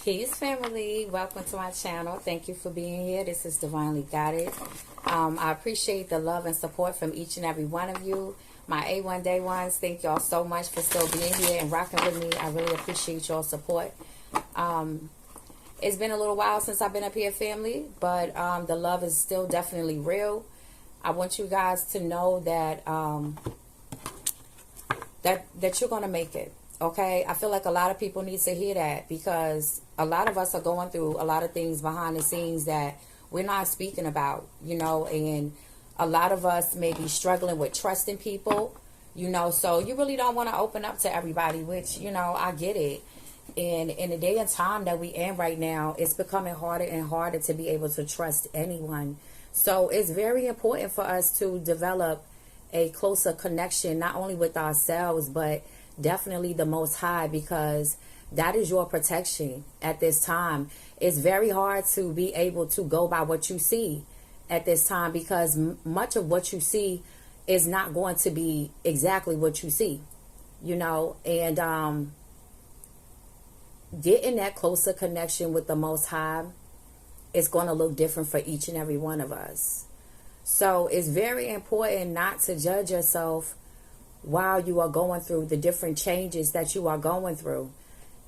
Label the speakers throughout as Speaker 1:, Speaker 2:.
Speaker 1: Peace, family. Welcome to my channel. Thank you for being here. This is Divinely Guided. I appreciate the love and support from each and every one of you. My A1 Day Ones, thank y'all so much for still being here and rocking with me. I really appreciate y'all support. It's been a little while since I've been up here, family, but the love is still definitely real. I want you guys to know that that you're going to make it. Okay, I feel like a lot of people need to hear that, because a lot of us are going through a lot of things behind the scenes that we're not speaking about, you know, and a lot of us may be struggling with trusting people, you know, so you really don't want to open up to everybody, which, you know, I get it. And in the day and time that we in right now, it's becoming harder and harder to be able to trust anyone. So it's very important for us to develop a closer connection, not only with ourselves, but definitely the Most High, because that is your protection at this time. It's very hard to be able to go by what you see at this time, because much of what you see is not going to be exactly what you see, you know, and getting that closer connection with the Most High is going to look different for each and every one of us. So it's very important not to judge yourself while you are going through the different changes that you are going through.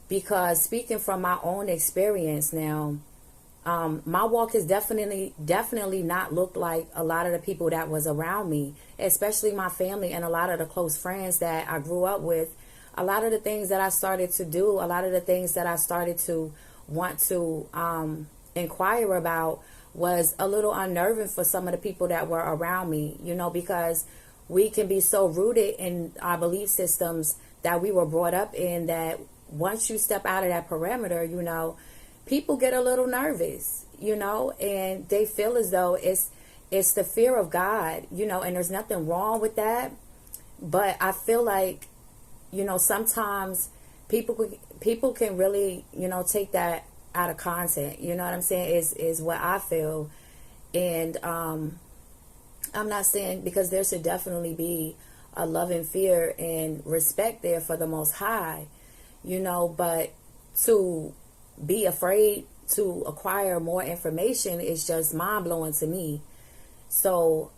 Speaker 1: Because speaking from my own experience now, my walk has definitely not looked like a lot of the people that was around me, especially my family and a lot of the close friends that I grew up with. A lot of the things that I started to do, a lot of the things that I started to want to inquire about was a little unnerving for some of the people that were around me, you know, because we can be so rooted in our belief systems that we were brought up in, that once you step out of that perimeter, you know, people get a little nervous, you know, and they feel as though it's the fear of God, you know, and there's nothing wrong with that. But I feel like, you know, sometimes people can really, you know, take that out of content. You know what I'm saying? Is what I feel. And I'm not saying, because there should definitely be a love and fear and respect there for the Most High, you know, but to be afraid to acquire more information is just mind-blowing to me. So,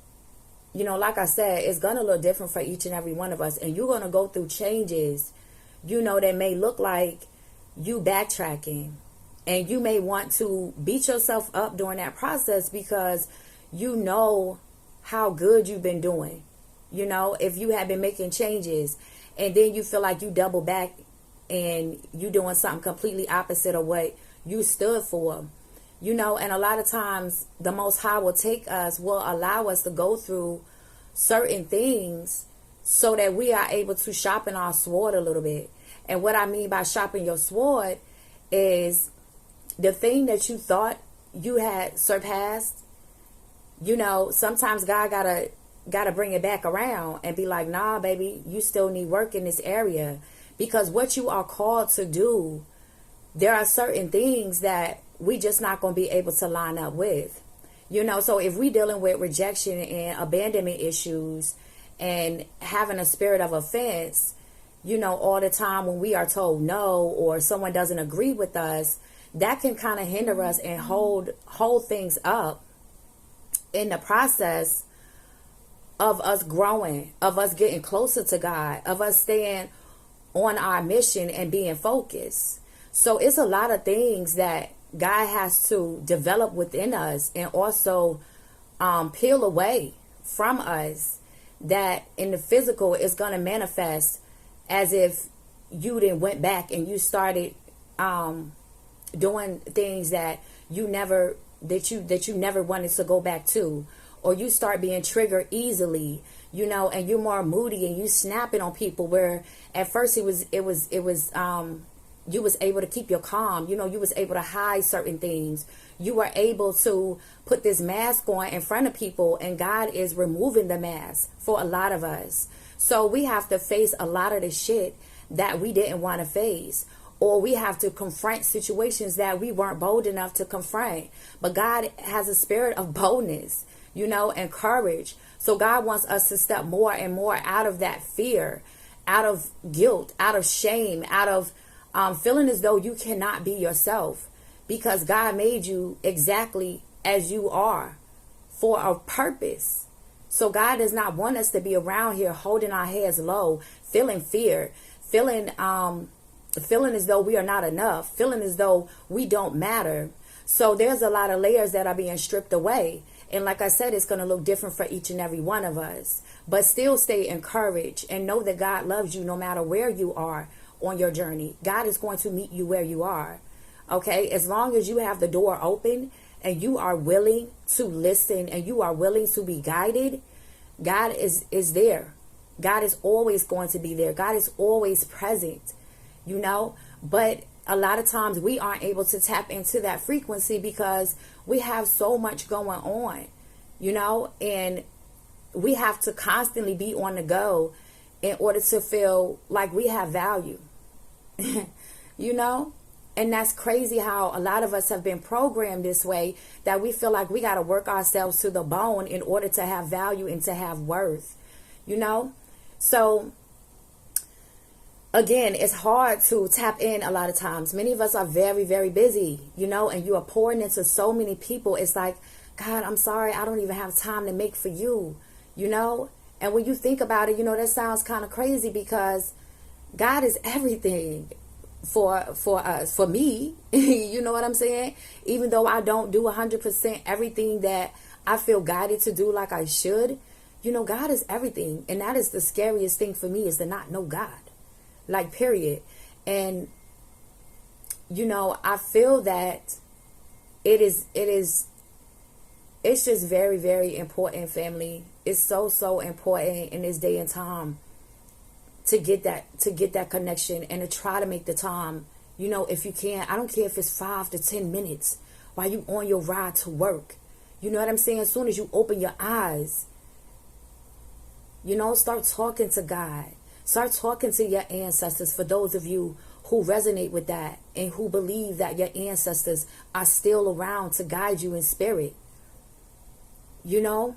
Speaker 1: you know, like I said, it's going to look different for each and every one of us, and you're going to go through changes, you know, that may look like you backtracking, and you may want to beat yourself up during that process, because you know how good you've been doing. You know, if you have been making changes and then you feel like you double back and you doing something completely opposite of what you stood for, you know, and a lot of times the Most High will allow us to go through certain things so that we are able to sharpen our sword a little bit. And what I mean by sharpen your sword is the thing that you thought you had surpassed. You know, sometimes God gotta bring it back around and be like, nah, baby, you still need work in this area. Because what you are called to do, there are certain things that we just not going to be able to line up with. You know, so if we dealing with rejection and abandonment issues and having a spirit of offense, you know, all the time when we are told no, or someone doesn't agree with us, that can kind of hinder us and hold things up in the process of us growing, of us getting closer to God, of us staying on our mission and being focused. So it's a lot of things that God has to develop within us and also peel away from us, that in the physical is going to manifest as if you then went back and you started doing things that you never wanted to go back to, or you start being triggered easily, you know, and you're more moody and you snapping on people, where at first you was able to keep your calm, you know, you was able to hide certain things, you were able to put this mask on in front of people, and God is removing the mask for a lot of us. So we have to face a lot of the shit that we didn't want to face, or we have to confront situations that we weren't bold enough to confront. But God has a spirit of boldness, you know, and courage. So God wants us to step more and more out of that fear, out of guilt, out of shame, out of Feeling as though you cannot be yourself, because God made you exactly as you are for a purpose. So God does not want us to be around here holding our heads low, feeling fear, feeling as though we are not enough, feeling as though we don't matter. So there's a lot of layers that are being stripped away. And like I said, it's going to look different for each and every one of us. But still stay encouraged and know that God loves you no matter where you are on your journey. God is going to meet you where you are. Okay? As long as you have the door open and you are willing to listen and you are willing to be guided, God is there. God is always going to be there. God is always present, you know. But a lot of times we aren't able to tap into that frequency because we have so much going on, you know, and we have to constantly be on the go in order to feel like we have value, you know. And that's crazy how a lot of us have been programmed this way, that we feel like we got to work ourselves to the bone in order to have value and to have worth, you know. So again, it's hard to tap in a lot of times. Many of us are very, very busy, you know, and you are pouring into so many people. It's like, God, I'm sorry, I don't even have time to make for you, you know. And when you think about it, you know, that sounds kind of crazy because God is everything for us, for me. You know what I'm saying? Even though I don't do 100% everything that I feel guided to do like I should, you know, God is everything. And that is the scariest thing for me, is to not know God. Like, period. And, you know, I feel that it's just very, very important, family. It's so important in this day and time to get that connection and to try to make the time, you know, if you can. I don't care if it's 5 to 10 minutes while you on your ride to work. You know what I'm saying? As soon as you open your eyes, you know, start talking to God. Start talking to your ancestors, for those of you who resonate with that and who believe that your ancestors are still around to guide you in spirit. You know?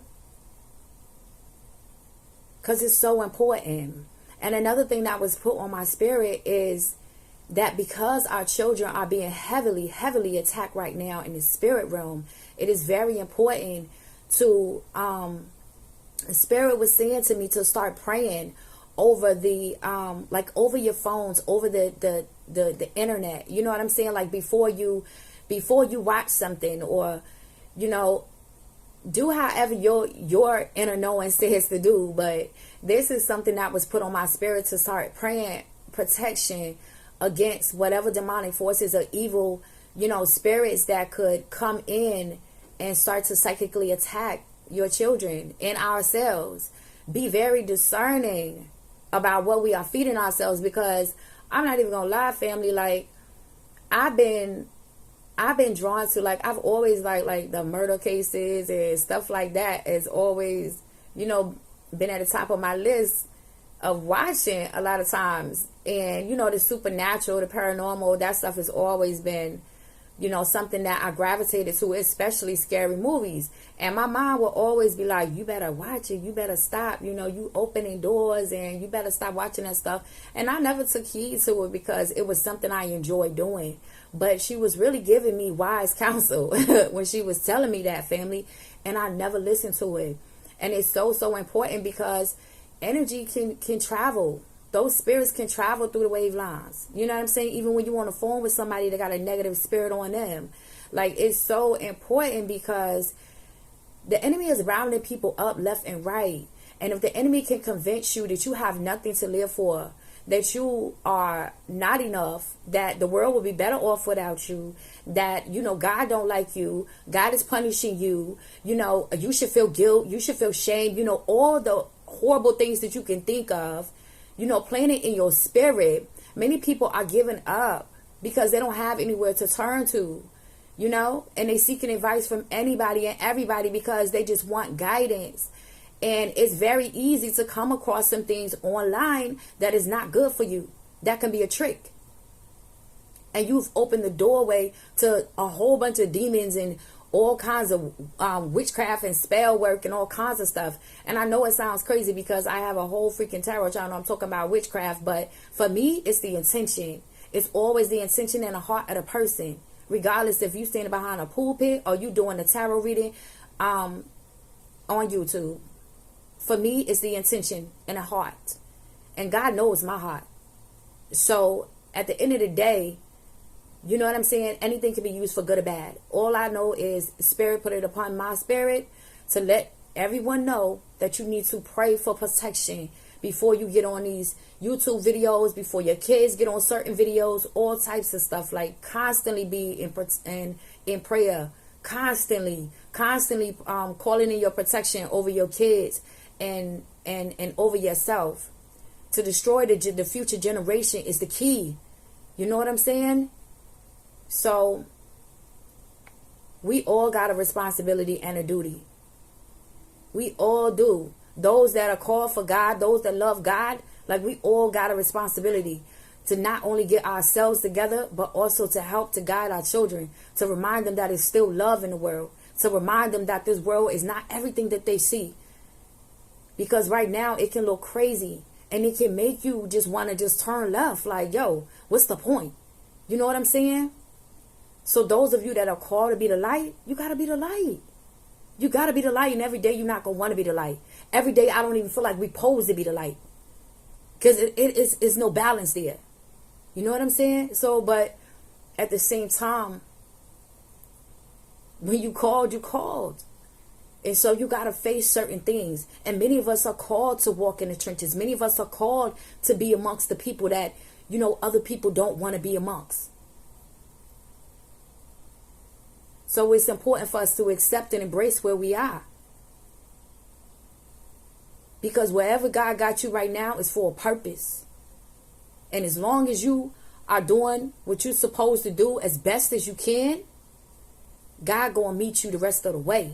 Speaker 1: Because it's so important. And another thing that was put on my spirit is that because our children are being heavily, heavily attacked right now in the spirit realm, it is very important to, Spirit was saying to me to start praying over the, like over your phones, over the internet. You know what I'm saying? Like before you watch something, or, you know, do however your inner knowing says to do. But this is something that was put on my spirit, to start praying protection against whatever demonic forces or evil, you know, spirits that could come in and start to psychically attack your children and ourselves. Be very discerning about what we are feeding ourselves, because I'm not even gonna lie, family, like I've been drawn to, like, I've always like the murder cases and stuff like that has always, you know, been at the top of my list of watching a lot of times. And, you know, the supernatural, the paranormal, that stuff has always been, you know, something that I gravitated to, especially scary movies. And my mom will always be like, you better watch it, you better stop, you know, you opening doors and you better stop watching that stuff. And I never took heed to it because it was something I enjoyed doing. But she was really giving me wise counsel when she was telling me that, family. And I never listened to it. And it's so important, because energy can travel. Those spirits can travel through the wavelines. You know what I'm saying? Even when you're on the phone with somebody that got a negative spirit on them. Like, it's so important, because the enemy is rounding people up left and right. And if the enemy can convince you that you have nothing to live for, that you are not enough, that the world will be better off without you, that, you know, God don't like you, God is punishing you, you know, you should feel guilt, you should feel shame, you know, all the horrible things that you can think of, you know, playing it in your spirit. Many people are giving up because they don't have anywhere to turn to, you know, and they seeking advice from anybody and everybody because they just want guidance. And it's very easy to come across some things online that is not good for you. That can be a trick. And you've opened the doorway to a whole bunch of demons and all kinds of witchcraft and spell work and all kinds of stuff. And I know it sounds crazy because I have a whole freaking tarot channel. I'm talking about witchcraft. But for me, it's the intention. It's always the intention and the heart of the person. Regardless if you standing behind a pulpit or you doing a tarot reading on YouTube. For me, it's the intention and the heart. And God knows my heart. So at the end of the day, you know what I'm saying? Anything can be used for good or bad. All I know is Spirit put it upon my spirit to let everyone know that you need to pray for protection before you get on these YouTube videos, before your kids get on certain videos, all types of stuff. Like constantly be in prayer, constantly calling in your protection over your kids and over yourself. To destroy the future generation is the key. You know what I'm saying? So we all got a responsibility and a duty. We all do. Those that are called for God, those that love God, like we all got a responsibility to not only get ourselves together, but also to help to guide our children, to remind them that it's still love in the world, to remind them that this world is not everything that they see. Because right now it can look crazy and it can make you just want to just turn left. Like, yo, what's the point? You know what I'm saying? So those of you that are called to be the light, you got to be the light. You got to be the light, and every day you're not going to want to be the light. Every day I don't even feel like we pose to be the light. Because it's no balance there. You know what I'm saying? So, but at the same time, when you called, you called. And so you got to face certain things. And many of us are called to walk in the trenches. Many of us are called to be amongst the people that, you know, other people don't want to be amongst. So it's important for us to accept and embrace where we are. Because wherever God got you right now is for a purpose. And as long as you are doing what you're supposed to do as best as you can, God gonna meet you the rest of the way.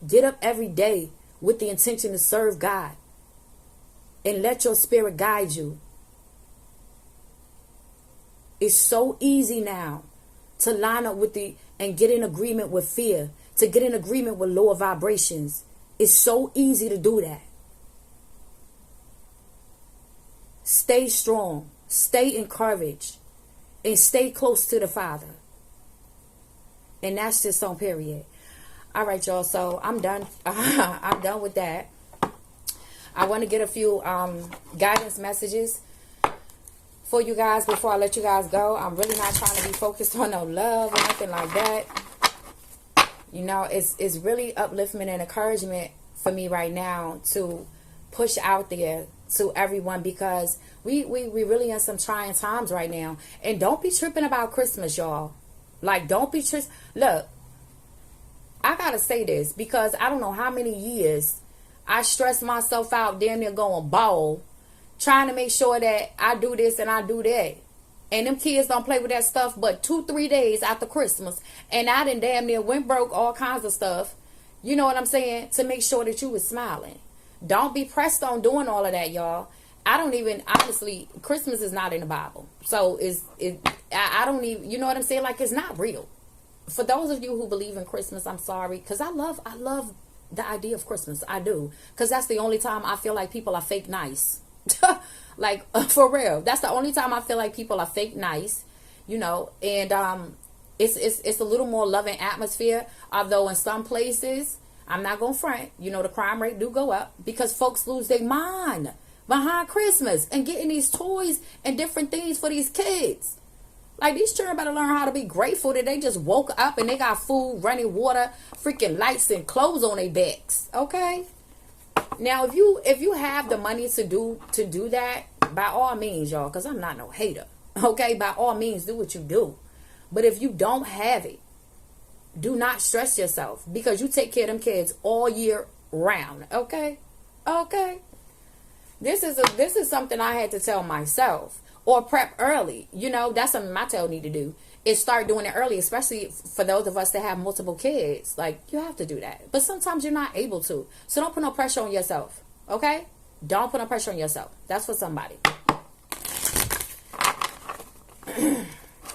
Speaker 1: Get up every day with the intention to serve God. And let your spirit guide you. It's so easy now to line up with and get in agreement with fear, to get in agreement with lower vibrations. It's so easy to do that. Stay strong, stay encouraged, and stay close to the Father. And that's just on period. All right, y'all. So I'm done. I'm done with that. I want to get a few guidance messages for you guys before I let you guys go. I'm really not trying to be focused on no love or nothing like that. You know, it's really upliftment and encouragement for me right now to push out there to everyone, because we really in some trying times right now. And don't be tripping about Christmas, y'all. Like, don't be look, I gotta say this because I don't know how many years I stressed myself out damn near going bald, trying to make sure that I do this and I do that. And them kids don't play with that stuff but 2-3 days after Christmas. And I done damn near went broke all kinds of stuff. You know what I'm saying? To make sure that you was smiling. Don't be pressed on doing all of that, y'all. I don't even, honestly, Christmas is not in the Bible. So I don't even, you know what I'm saying? Like, it's not real. For those of you who believe in Christmas, I'm sorry. Because I love the idea of Christmas. I do. Because that's the only time I feel like people are fake nice. Like, for real. That's the only time I feel like people are fake nice. You know, and it's a little more loving atmosphere. Although in some places, I'm not going to front, you know, the crime rate do go up because folks lose their mind behind Christmas and getting these toys and different things for these kids. Like, these children better learn how to be grateful that they just woke up and they got food, running water, freaking lights and clothes on their backs. Okay? Now, if you have the money to do that, by all means, y'all, because I'm not no hater. Okay? By all means, do what you do. But if you don't have it, do not stress yourself, because you take care of them kids all year round. Okay? Okay? This is something I had to tell myself. Or prep early. You know, that's something my tail need to do. Is start doing it early, especially for those of us that have multiple kids. Like, you have to do that. But sometimes you're not able to. So don't put no pressure on yourself. Okay? Don't put no pressure on yourself. That's for somebody.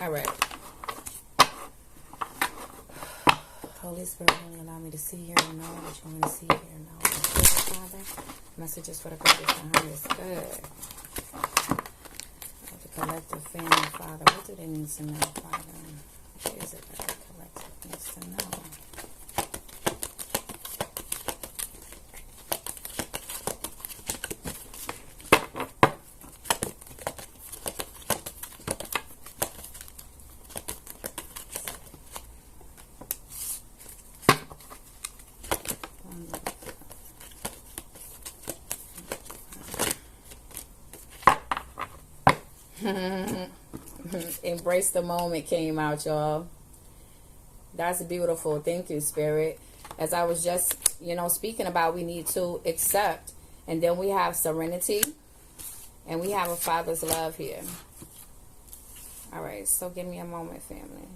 Speaker 1: All right. Holy Spirit, only allow me to see, hear, and know what you want me to see, hear, and know. Father. Messages for the greatest and highest good. The collective family, Father. What do they need to know, Father? What is it that the collective needs to know? Embrace the moment came out, y'all. That's beautiful. Thank you, Spirit. As I was just, speaking about, we need to accept. And then we have serenity. And we have a Father's love here. All right, so give me a moment, family.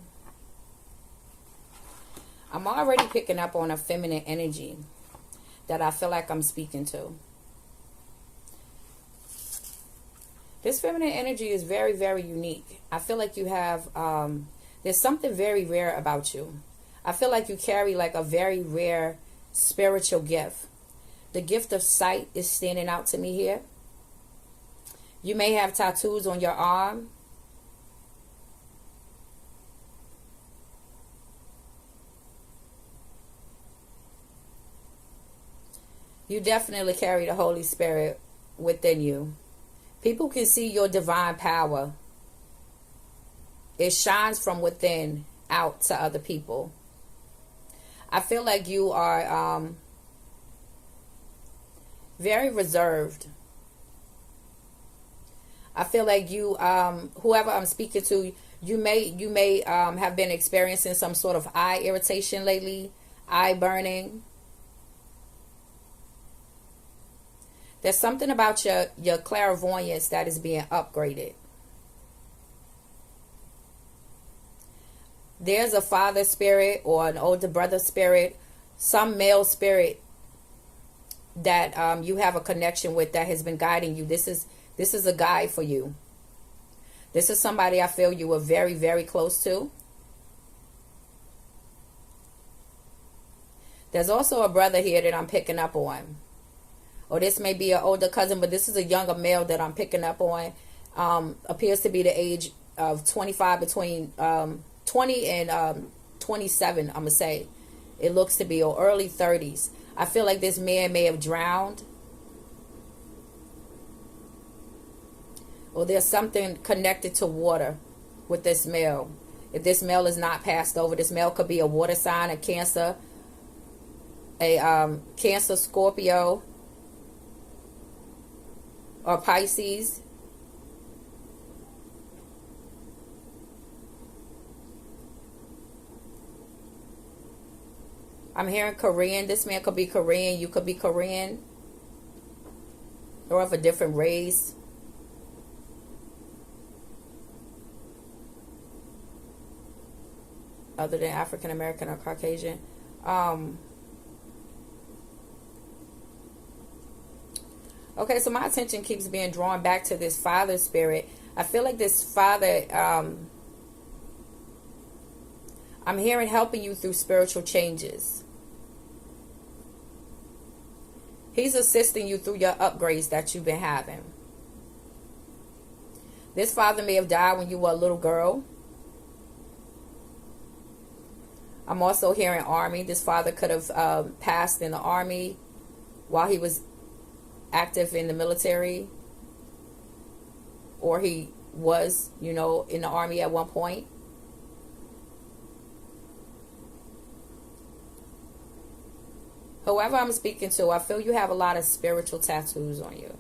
Speaker 1: I'm already picking up on a feminine energy that I feel like I'm speaking to. This feminine energy is very, very unique. I feel like you have, there's something very rare about you. I feel like you carry like a very rare spiritual gift. The gift of sight is standing out to me here. You may have tattoos on your arm. You definitely carry the Holy Spirit within you. People can see your divine power. It shines from within out to other people. I feel like you are very reserved. I feel like you, whoever I'm speaking to, you may have been experiencing some sort of eye irritation lately, eye burning. There's something about your clairvoyance that is being upgraded. There's a father spirit or an older brother spirit, some male spirit that you have a connection with that has been guiding you. This is a guide for you. This is somebody I feel you were very, very close to. There's also a brother here that I'm picking up on. Or this may be an older cousin, but this is a younger male that I'm picking up on. Appears to be the age of 25, between 20 and 27, I'm going to say. It looks to be, or early 30s. I feel like this man may have drowned. Or there's something connected to water with this male. If this male is not passed over, this male could be a water sign, a Cancer, a Cancer, Scorpio, or Pisces. I'm hearing Korean. This man could be Korean. You could be Korean. Or of a different race. Other than African American or Caucasian. Okay, so my attention keeps being drawn back to this father spirit. I feel like this father, I'm hearing helping you through spiritual changes. He's assisting you through your upgrades that you've been having. This father may have died when you were a little girl. I'm also hearing army. This father could have passed in the army while he was active in the military, or he was, in the army at one point. Whoever I'm speaking to, I feel you have a lot of spiritual tattoos on you.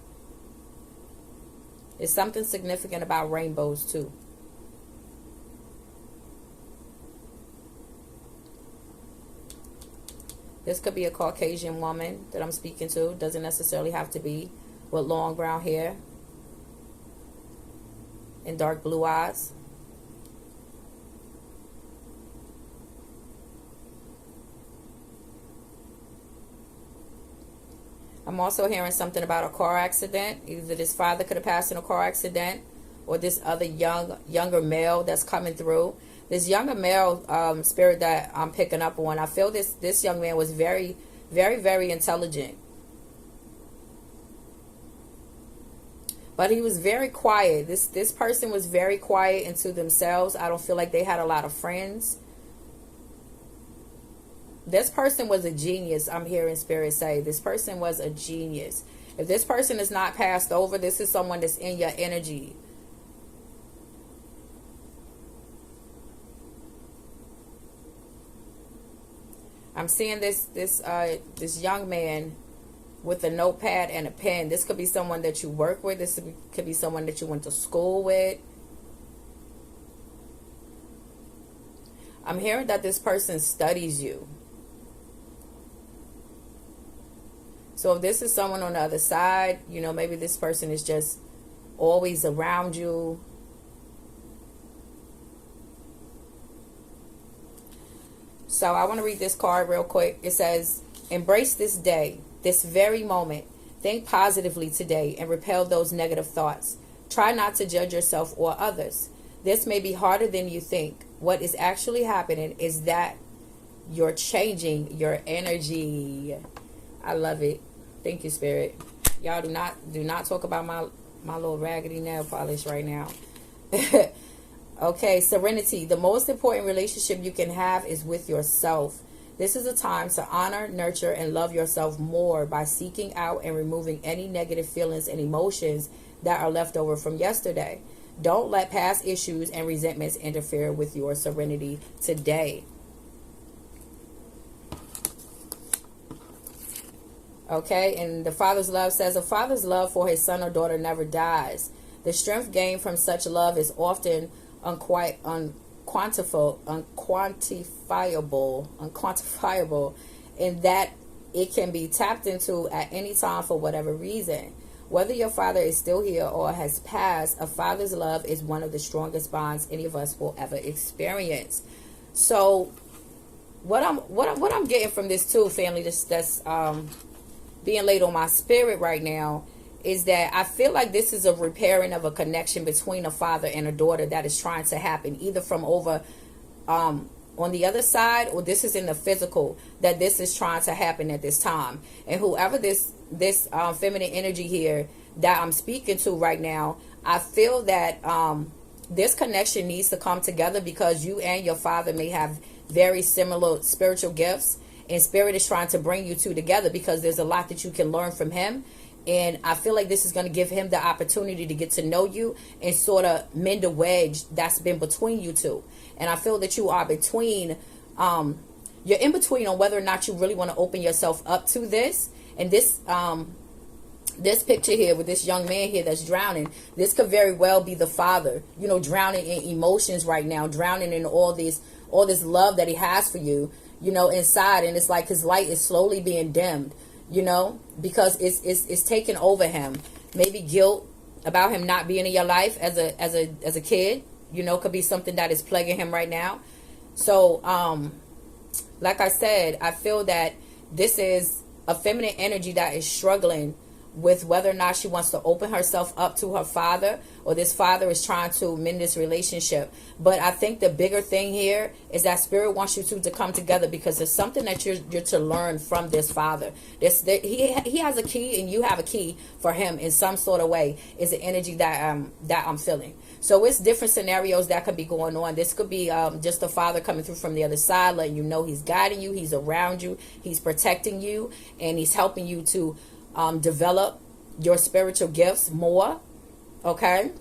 Speaker 1: It's something significant about rainbows too. This could be a Caucasian woman that I'm speaking to. Doesn't necessarily have to be, with long brown hair and dark blue eyes. I'm also hearing something about a car accident. Either this father could have passed in a car accident, or this other younger male that's coming through. This younger male spirit that I'm picking up on, I feel this young man was very, very, very intelligent. But he was very quiet. This person was very quiet into themselves. I don't feel like they had a lot of friends. This person was a genius. I'm hearing Spirit say this person was a genius. If this person is not passed over, this is someone that's in your energy. I'm seeing this young man with a notepad and a pen. This could be someone that you work with. This could be someone that you went to school with. I'm hearing that this person studies you. So if this is someone on the other side, you know, maybe this person is just always around you. So I want to read this card real quick. It says, embrace this day, this very moment. Think positively today and repel those negative thoughts. Try not to judge yourself or others. This may be harder than you think. What is actually happening is that you're changing your energy. I love it. Thank you, Spirit. Y'all do not talk about my little raggedy nail polish right now. Okay, serenity. The most important relationship you can have is with yourself. This is a time to honor, nurture, and love yourself more by seeking out and removing any negative feelings and emotions that are left over from yesterday. Don't let past issues and resentments interfere with your serenity today. Okay, and the Father's love says, a father's love for his son or daughter never dies. The strength gained from such love is often unquantifiable, in that it can be tapped into at any time for whatever reason. Whether your father is still here or has passed, a father's love is one of the strongest bonds any of us will ever experience. So what I'm getting from this too, family, that's being laid on my spirit right now, is that I feel like this is a repairing of a connection between a father and a daughter that is trying to happen, either from over on the other side, or this is in the physical, that this is trying to happen at this time. And whoever this feminine energy here that I'm speaking to right now, I feel that this connection needs to come together, because you and your father may have very similar spiritual gifts, and Spirit is trying to bring you two together, because there's a lot that you can learn from him. And I feel like this is going to give him the opportunity to get to know you and sort of mend a wedge that's been between you two. And I feel that you are between, you're in between on whether or not you really want to open yourself up to this. And this picture here with this young man here that's drowning, this could very well be the father, you know, drowning in emotions right now, drowning in all this love that he has for you, you know, inside. And it's like his light is slowly being dimmed, you know, because it's taken over him. Maybe guilt about him not being in your life as a kid, you know, could be something that is plaguing him right now. So like I said, I feel that this is a feminine energy that is struggling with whether or not she wants to open herself up to her father, or this father is trying to mend this relationship. But I think the bigger thing here is that Spirit wants you two to come together, because there's something that you're to learn from this father. He has a key and you have a key for him in some sort of way, is the energy that I'm feeling. So it's different scenarios that could be going on. This could be just the father coming through from the other side, letting you know he's guiding you, he's around you, he's protecting you, and he's helping you to develop your spiritual gifts more. Okay.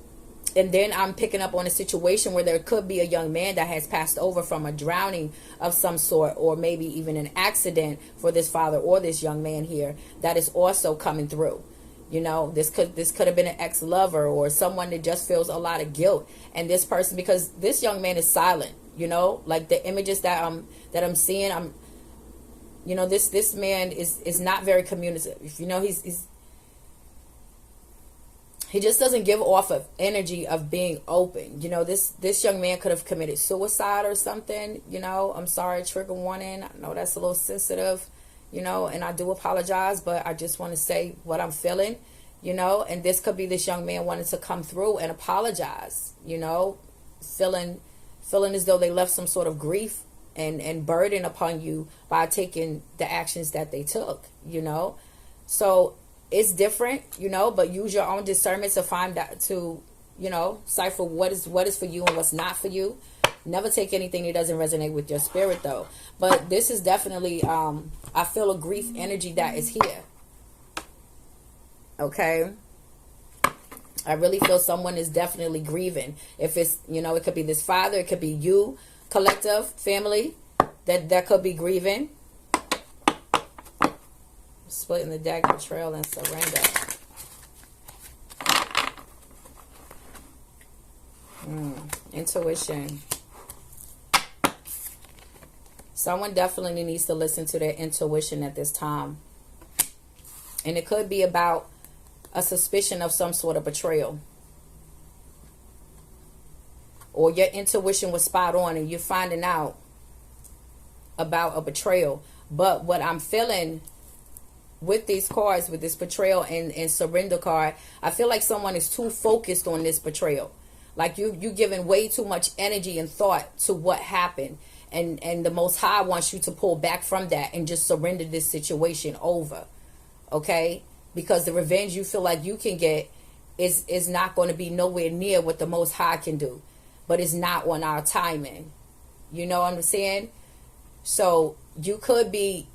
Speaker 1: And then I'm picking up on a situation where there could be a young man that has passed over from a drowning of some sort, or maybe even an accident for this father or this young man here that is also coming through. You know, this could have been an ex-lover or someone that just feels a lot of guilt. And this person, because this young man is silent, you know, like the images that I'm seeing, you know, this man is not very communicative. You know, he just doesn't give off of energy of being open. You know, this young man could have committed suicide or something. You know, I'm sorry, trigger warning. I know that's a little sensitive, you know, and I do apologize, but I just want to say what I'm feeling, you know. And this could be this young man wanting to come through and apologize, you know, feeling as though they left some sort of grief and burden upon you by taking the actions that they took, you know. So it's different, you know, but use your own discernment to find out, to, you know, cipher what is for you and what's not for you. Never take anything that doesn't resonate with your spirit, though. But this is definitely, I feel a grief energy that is here. Okay. I really feel someone is definitely grieving. If it's, you know, it could be this father, it could be you, collective, family, that could be grieving. Splitting the deck, betrayal, and surrender. Intuition. Someone definitely needs to listen to their intuition at this time. And it could be about a suspicion of some sort of betrayal. Or your intuition was spot on and you're finding out about a betrayal. But what I'm feeling with these cards, with this betrayal and surrender card, I feel like someone is too focused on this betrayal. Like you giving way too much energy and thought to what happened. And the Most High wants you to pull back from that and just surrender this situation over. Okay? Because the revenge you feel like you can get is not going to be nowhere near what the Most High can do. But it's not on our timing. You know what I'm saying? So you could be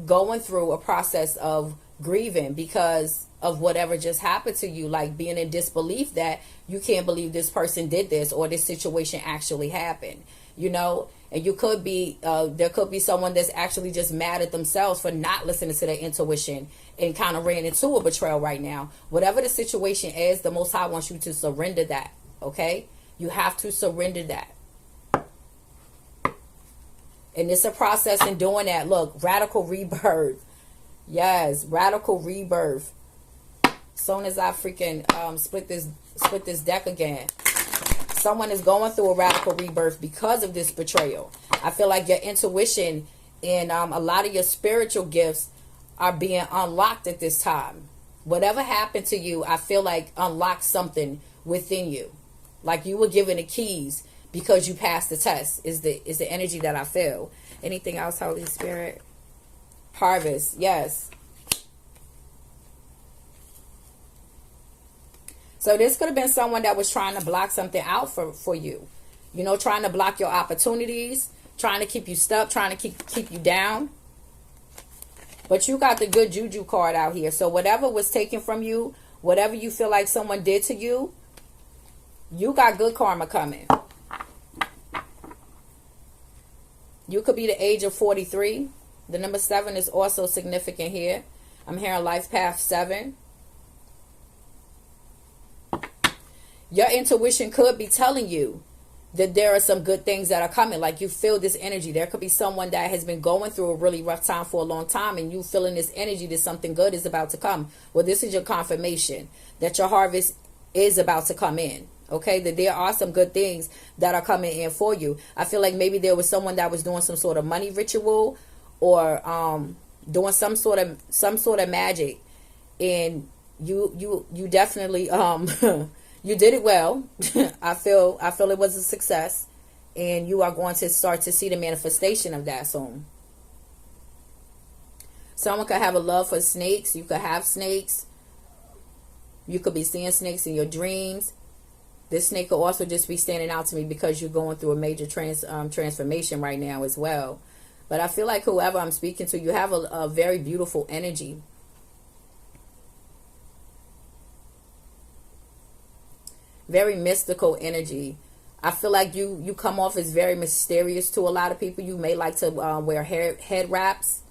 Speaker 1: going through a process of grieving because of whatever just happened to you. Like being in disbelief that you can't believe this person did this or this situation actually happened. You know? And you could be, there could be someone that's actually just mad at themselves for not listening to their intuition and kind of ran into a betrayal right now. Whatever the situation is, the Most High wants you to surrender that. Okay? You have to surrender that. And it's a process in doing that. Look, radical rebirth. Yes, radical rebirth. Soon as I freaking split this deck again. Someone is going through a radical rebirth because of this betrayal. I feel like your intuition and a lot of your spiritual gifts are being unlocked at this time. Whatever happened to you, I feel like unlocked something within you. Like you were given the keys because you passed the test is the energy that I feel. Anything else, Holy Spirit? Harvest, yes. So this could have been someone that was trying to block something out for you. You know, trying to block your opportunities, trying to keep you stuck, trying to keep you down. But you got the good juju card out here. So whatever was taken from you, whatever you feel like someone did to you, you got good karma coming. You could be the age of 43. The number 7 is also significant here. I'm hearing life path 7. Your intuition could be telling you that there are some good things that are coming. Like you feel this energy. There could be someone that has been going through a really rough time for a long time and you feeling this energy that something good is about to come. Well, this is your confirmation that your harvest is about to come in. Okay, that there are some good things that are coming in for you. I feel like maybe there was someone that was doing some sort of money ritual or doing some sort of magic, and you definitely you did it well. I feel it was a success, and you are going to start to see the manifestation of that soon. Someone could have a love for snakes. You could have snakes. You could be seeing snakes in your dreams. This snake could also just be standing out to me because you're going through a major transformation right now as well. But I feel like whoever I'm speaking to, you have a very beautiful energy. Very mystical energy. I feel like you come off as very mysterious to a lot of people. You may like to wear head wraps.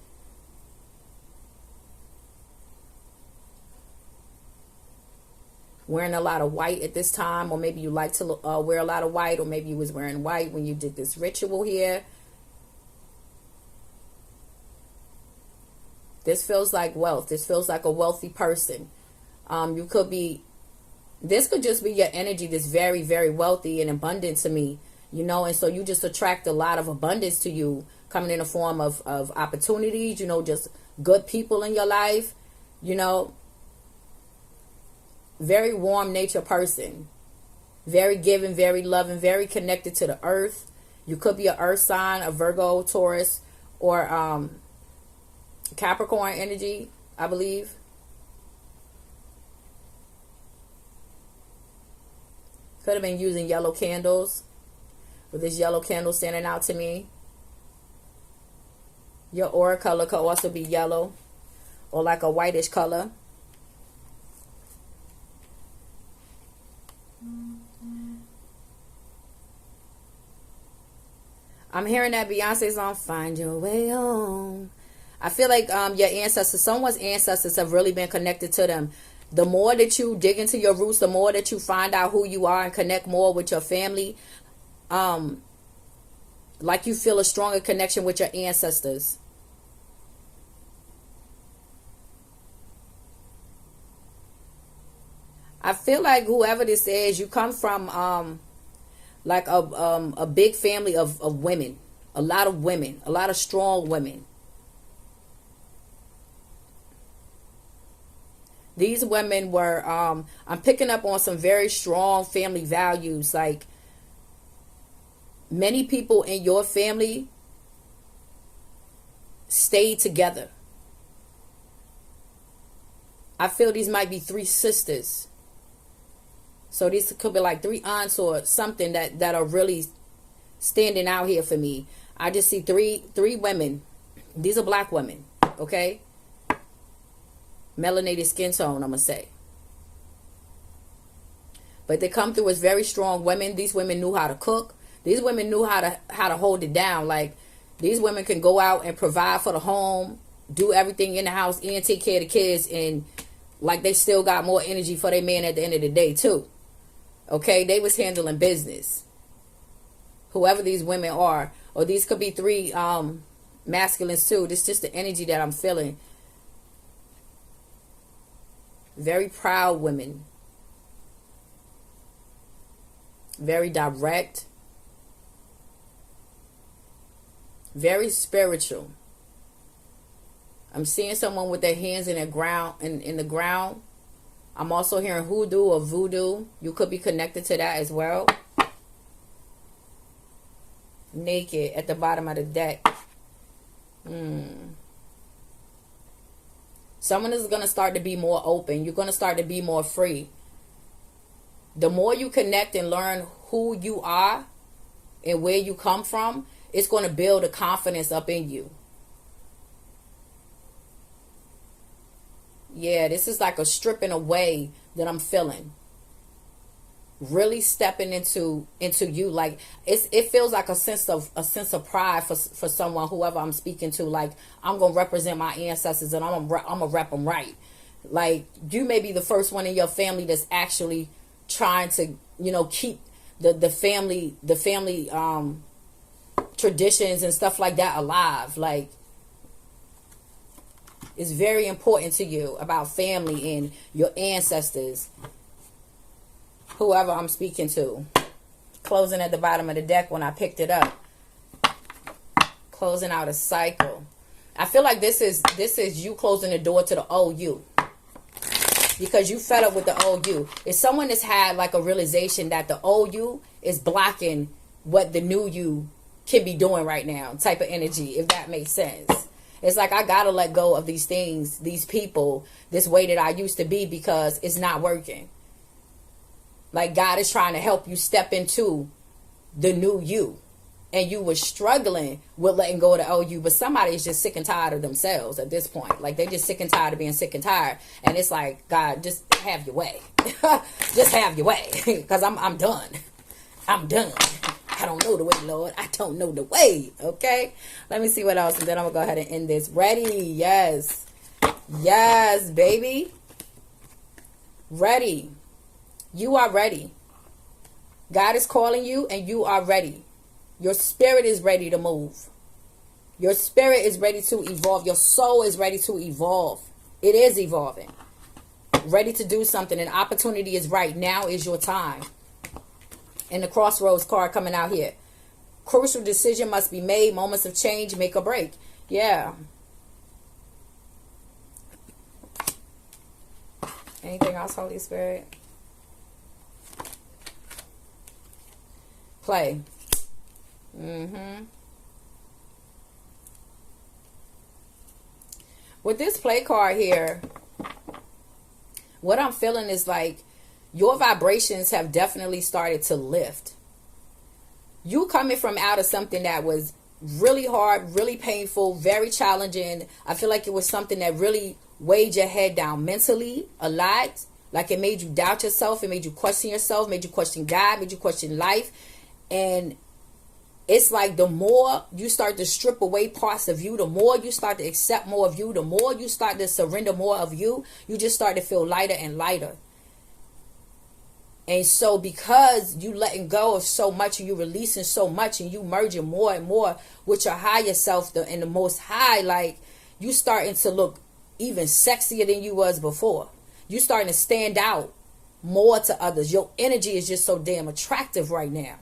Speaker 1: Wearing a lot of white at this time, or maybe you like to wear a lot of white, or maybe you was wearing white when you did this ritual here. This feels like wealth. This feels like a wealthy person. You could be, this could just be your energy that's very, very wealthy and abundant to me, you know, and so you just attract a lot of abundance to you, coming in the form of opportunities, you know, just good people in your life, you know. Very warm nature person. Very giving, very loving, very connected to the earth. You could be an earth sign, a Virgo, Taurus, or Capricorn energy, I believe. Could have been using yellow candles. With this yellow candle standing out to me. Your aura color could also be yellow. Or like a whitish color. I'm hearing that Beyonce's on Find Your Way Home. I feel like your ancestors, someone's ancestors have really been connected to them. The more that you dig into your roots, the more that you find out who you are and connect more with your family, like you feel a stronger connection with your ancestors. I feel like whoever this is, you come from like a big family of women, a lot of strong women. These women were, I'm picking up on some very strong family values. Like many people in your family stayed together. I feel these might be 3 sisters. So these could be like 3 aunts or something that are really standing out here for me. I just see three women. These are black women, okay? Melanated skin tone, I'm going to say. But they come through as very strong women. These women knew how to cook. These women knew how to hold it down. Like, these women can go out and provide for the home, do everything in the house, and take care of the kids. And, like, they still got more energy for their man at the end of the day, too. Okay, they was handling business. Whoever these women are. Or these could be 3 masculines too. This is just the energy that I'm feeling. Very proud women. Very direct. Very spiritual. I'm seeing someone with their hands in the ground, in the ground. I'm also hearing hoodoo or voodoo. You could be connected to that as well. Naked at the bottom of the deck. Someone is going to start to be more open. You're going to start to be more free. The more you connect and learn who you are and where you come from, it's going to build a confidence up in you. Yeah, this is like a stripping away that I'm feeling. Really stepping into you. Like it feels like a sense of pride for someone, whoever I'm speaking to. Like, I'm gonna represent my ancestors and I'm gonna rep them right. Like, you may be the first one in your family that's actually trying to, keep the family traditions and stuff like that alive. Like, it's very important to you about family and your ancestors. Whoever I'm speaking to. Closing at the bottom of the deck when I picked it up. Closing out a cycle. I feel like this is you closing the door to the old you. Because you fed up with the old you. If someone has had like a realization that the old you is blocking what the new you can be doing right now. Type of energy, if that makes sense. It's like, I gotta let go of these things, these people, this way that I used to be, because it's not working. Like, God is trying to help you step into the new you. And you were struggling with letting go of the old you. But somebody is just sick and tired of themselves at this point. Like, they're just sick and tired of being sick and tired. And it's like, God, just have your way. Just have your way. Because I'm done. I'm done. I don't know the way, Lord. I don't know the way. Okay? Let me see what else. And then I'm going to go ahead and end this. Ready? Yes. Yes, baby. Ready. You are ready. God is calling you and you are ready. Your spirit is ready to move. Your spirit is ready to evolve. Your soul is ready to evolve. It is evolving. Ready to do something. An opportunity is right. Now is your time. And the crossroads card coming out here. Crucial decision must be made. Moments of change make or break. Yeah. Anything else, Holy Spirit? Play. With this play card here, what I'm feeling is like your vibrations have definitely started to lift. You coming from out of something that was really hard, really painful, very challenging. I feel like it was something that really weighed your head down mentally a lot. Like it made you doubt yourself. It made you question yourself, made you question God, made you question life. And it's like the more you start to strip away parts of you, the more you start to accept more of you, the more you start to surrender more of you, you just start to feel lighter and lighter. And so because you letting go of so much and you releasing so much and you merging more and more with your higher self and the most high, like you starting to look even sexier than you was before. You starting to stand out more to others. Your energy is just so damn attractive right now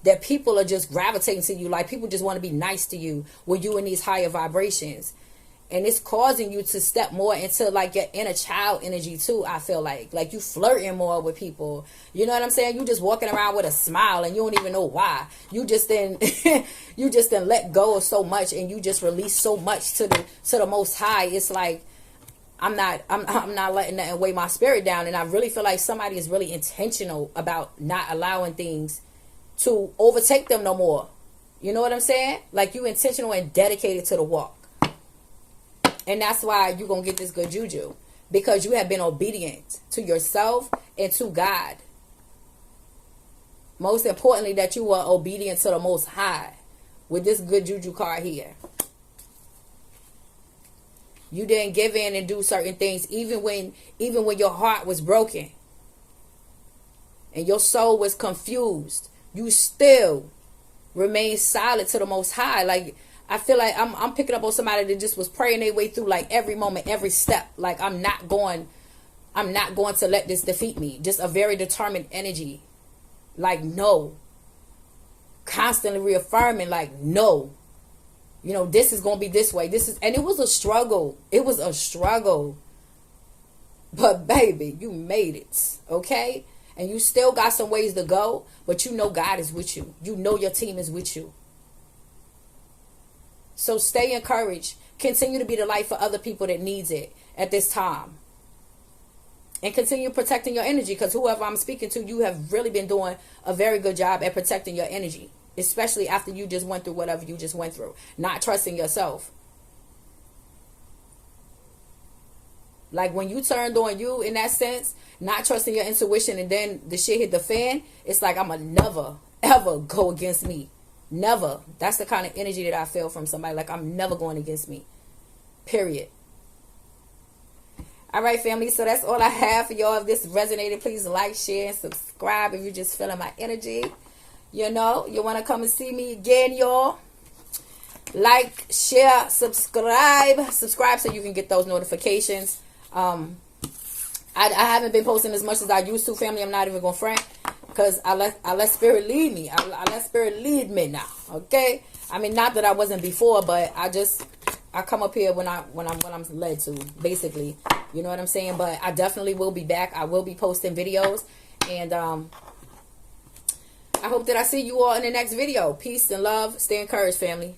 Speaker 1: that people are just gravitating to you. Like people just want to be nice to you when you in these higher vibrations. And it's causing you to step more into like your inner child energy too, I feel like you flirting more with people. You know what I'm saying? You just walking around with a smile and you don't even know why. You just then you just then let go of so much and you just release so much to the most high. It's like I'm not letting that weigh my spirit down. And I really feel like somebody is really intentional about not allowing things to overtake them no more. You know what I'm saying? Like you intentional and dedicated to the walk. And that's why you're going to get this good juju. Because you have been obedient to yourself and to God. Most importantly, that you are obedient to the Most High. With this good juju card here. You didn't give in and do certain things. Even when your heart was broken. And your soul was confused. You still remain solid to the Most High. Like I feel like I'm picking up on somebody that just was praying their way through like every moment, every step. Like I'm not going to let this defeat me. Just a very determined energy. Like no. Constantly reaffirming like no. You know, this is going to be this way. And it was a struggle. It was a struggle. But baby, you made it. Okay? And you still got some ways to go, but you know God is with you. You know your team is with you. So stay encouraged. Continue to be the light for other people that needs it at this time. And continue protecting your energy, because whoever I'm speaking to, you have really been doing a very good job at protecting your energy. Especially after you just went through whatever you just went through. Not trusting yourself. Like when you turned on you in that sense, not trusting your intuition, and then the shit hit the fan, it's like I'ma never, ever go against me. Never. That's the kind of energy that I feel from somebody. Like I'm never going against me. Period. Alright, family. So that's all I have for y'all. If this resonated, please like, share, and subscribe if you're just feeling my energy. You know, you want to come and see me again, y'all. Like, share, subscribe. Subscribe so you can get those notifications. I haven't been posting as much as I used to, family. I'm not even going to front. Because I let spirit lead me. I let spirit lead me now. Okay? I mean, not that I wasn't before, but I come up here when I'm led to, basically. You know what I'm saying? But I definitely will be back. I will be posting videos. And I hope that I see you all in the next video. Peace and love. Stay encouraged, family.